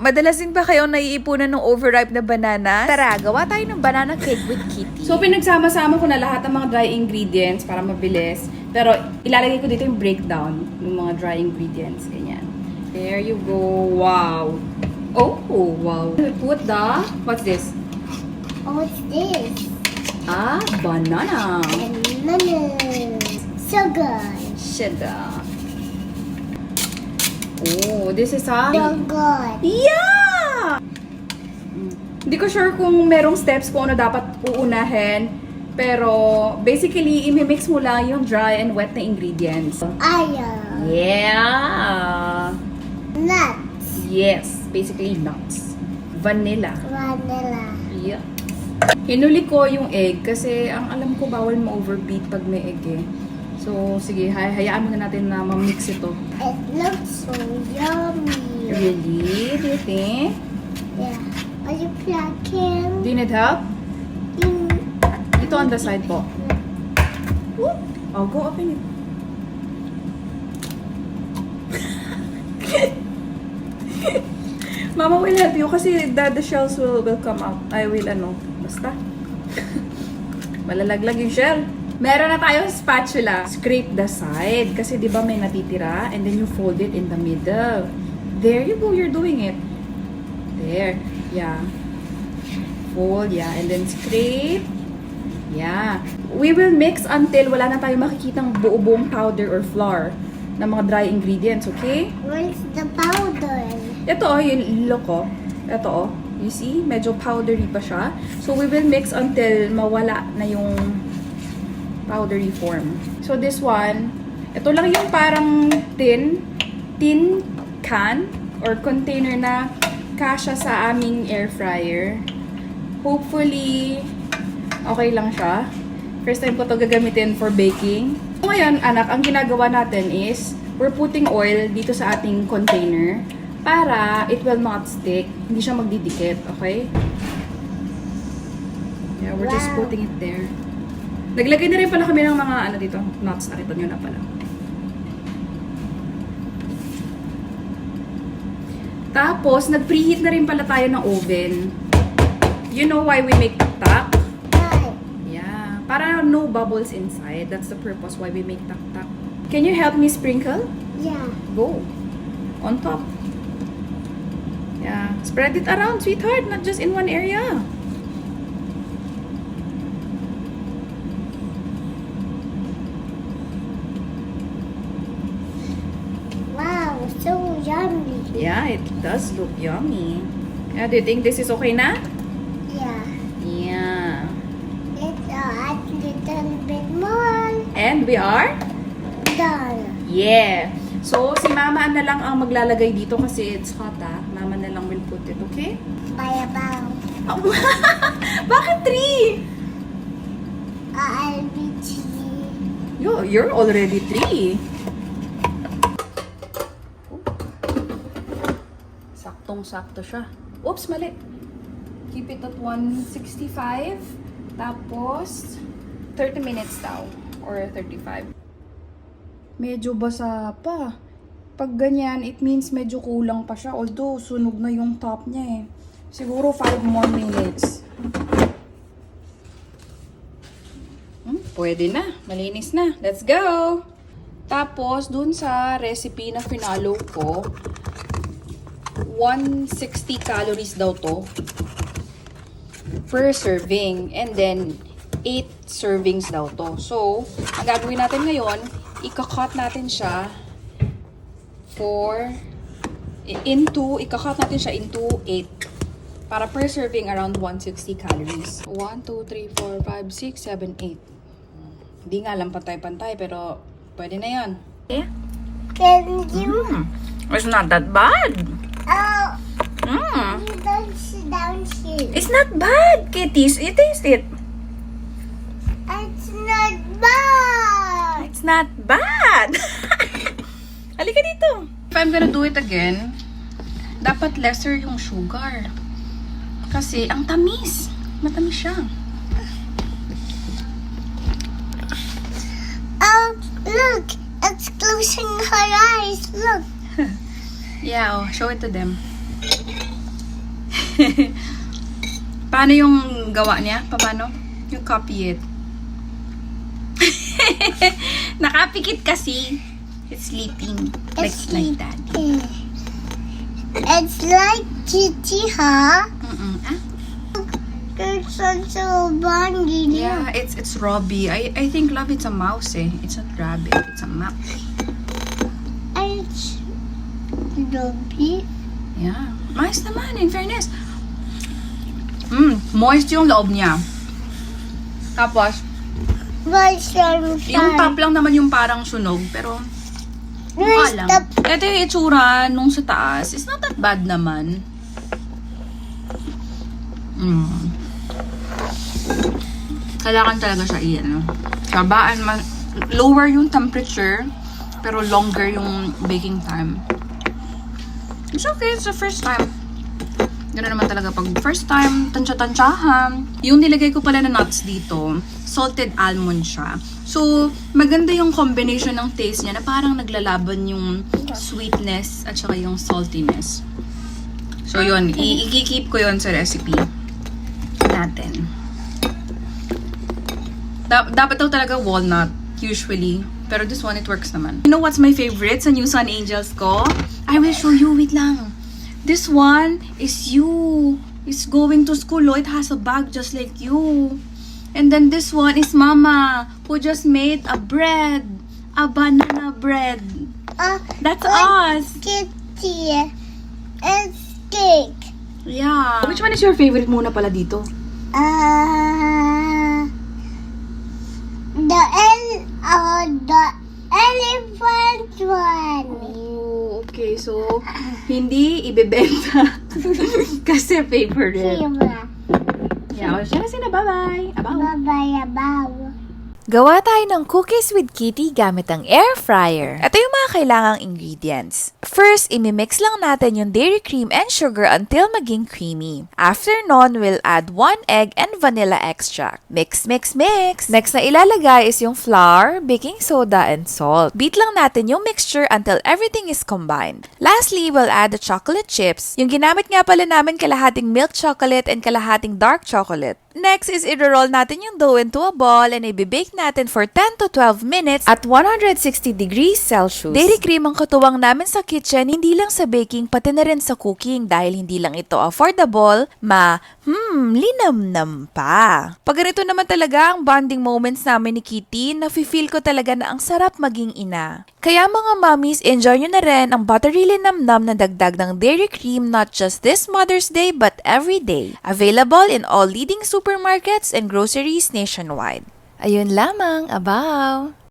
Madalas din ba kayong naiipunan ng overripe na banana? Tara, gawa tayo ng banana cake with Kitty. So, pinagsama-sama ko na lahat ng mga dry ingredients para mabilis. Pero, ilalagay ko dito yung breakdown ng mga dry ingredients. Ganyan. There you go. Wow. Oh, wow. Put the... What's this? Oh, what's this? Ah, banana. Bananas. So good. Sugar. Oh, this is a... So good. Yeah! Hindi ko sure kung merong steps kung ano dapat uunahin. Pero, basically, imimix mo lang yung dry and wet na ingredients. Iron. Yeah! Nuts. Yes, basically nuts. Vanilla. Vanilla. Yeah. Hinuli ko yung egg kasi ang alam ko bawal ma-overbeat pag may egg eh. So, sige, hayaan muna natin na ma-mix ito. It looks so yummy. Really? Do you think? Yeah. Are you plucking? Do you need help? Mm. Ito on the side po. Whoop. Oh, go open it. Mama will help you kasi the shells will come out. I will basta. Malalaglag yung shell. Meron na tayong spatula. Scrape the side kasi 'di ba may natitira and then you fold it in the middle. There you go, you're doing it. There. Yeah. Fold, yeah, and then scrape. Yeah. We will mix until wala na tayong makikitang buo-buong powder or flour na mga dry ingredients, okay? Where's the powder? Ito yung loko. Ito you see? Medyo powdery pa siya. So, we will mix until mawala na yung powdery form. So, this one, ito lang yung parang tin can or container na kasya sa aming air fryer. Hopefully, okay lang siya. First time ko to gagamitin for baking. So, ngayon, anak, ang ginagawa natin is, we're putting oil dito sa ating container para it will not stick. Hindi siya magdidikit, okay? Yeah, we're just putting it there. Naglagay na rin pala kami ng mga dito, nuts. Nakita nyo na pala. Tapos, nag-preheat na rin pala tayo ng oven. You know why we make tak-tak? Right. Yeah. Para no bubbles inside. That's the purpose why we make tak-tak. Can you help me sprinkle? Yeah. Go. On top. Yeah. Spread it around, sweetheart. Not just in one area. Wow, so yummy. Yeah, it does look yummy. Yeah, do you think this is okay na? Yeah. Yeah. Let's add a little bit more. And we are? Done. Yeah. So, si Mama na lang ang maglalagay dito kasi it's hot Mama na lang will put it, okay? Bayabaw. Oh, bakit 3? I'll be cheesy. You're already 3. Saktong-sakto siya. Oops, mali. Keep it at 165. Tapos, 30 minutes daw. Or 35. Medyo basa pa. Pag ganyan, it means medyo kulang pa siya. Although, sunog na yung top niya eh. Siguro 5 more minutes. Pwede na. Malinis na. Let's go! Tapos, dun sa recipe na finalo ko, 160 calories daw to per serving. And then, 8 servings daw to. So, ang gagawin natin ngayon, ika-cut natin siya ika-cut natin siya into 8. Para per serving, around 160 calories. 1, 2, 3, 4, 5, 6, 7, 8. Hindi nga lang pantay-pantay, pero pwede na yan. Eh? Can you? It's not that bad. Oh, Mm. you don't sit down here. It's not bad, kitties. You taste it. It's not bad. It's not bad. Halika dito. If I'm gonna do it again, dapat lesser yung sugar. Kasi ang tamis. Matamis siya. Oh, look. It's closing her eyes. Look. Yeah, oh, show it to them. Paano yung gawa niya? Paano? Yung copy it. Nakapikit kasi. It's sleeping. Like that. It's like Kitty, huh? Ah? It's also bunny. Yeah, it's Robbie. I think love it's a mouse eh. It's not rabbit. It's a map. It's Dobby. Yeah. Nice naman, in fairness. Moist yung loob niya. Tapos, yung top lang naman yung parang sunog, pero mukha lang. Ito yung itsura nung sa taas. It's not that bad naman. Kailangan talaga siya iyan. Sabaan, lower yung temperature, pero longer yung baking time. It's okay, it's the first time. Ganoon naman talaga pag first time, tansya-tansyahan. Yung nilagay ko pala na nuts dito, salted almond siya. So, maganda yung combination ng taste niya na parang naglalaban yung sweetness at saka yung saltiness. So, yun. I-keep ko yun sa recipe natin. Dapat daw talaga walnut, usually. Pero this one, it works naman. You know what's my favorite sa New Sun Angels ko? I will show you. Wait lang. This one is you. It's going to school. Oh, it has a bag just like you. And then this one is Mama, who just made a bread. A banana bread. That's us. Kitty. It's cake. Yeah. Which one is your favorite muna pala dito? The elephant one. Oh, okay. So, hindi ibebenta. Kasi favorite. Yeah, siya na sila. Bye-bye. Abaw. Bye-bye. Gawa tayo ng cookies with Kitty gamit ang air fryer. Ito yung mga kailangang ingredients. First, imimix lang natin yung dairy cream and sugar until maging creamy. After nun, we'll add 1 egg and vanilla extract. Mix, mix, mix! Next na ilalagay is yung flour, baking soda, and salt. Beat lang natin yung mixture until everything is combined. Lastly, we'll add the chocolate chips. Yung ginamit nga pala namin kalahating milk chocolate and kalahating dark chocolate. Next is i-roll natin yung dough into a ball and i-bake natin for 10 to 12 minutes at 160 degrees Celsius. Dairy cream ang katuwang namin sa kitchen, hindi lang sa baking, pati na rin sa cooking dahil hindi lang ito affordable, linamnam pa. Pag ganito naman talaga ang bonding moments namin ni Kitty, nafe-feel ko talaga na ang sarap maging ina. Kaya mga mommies, enjoy nyo na rin ang buttery linamnam na dagdag ng dairy cream not just this Mother's Day but every day. Available in all leading supermarkets and groceries nationwide. Ayun lamang, abaw!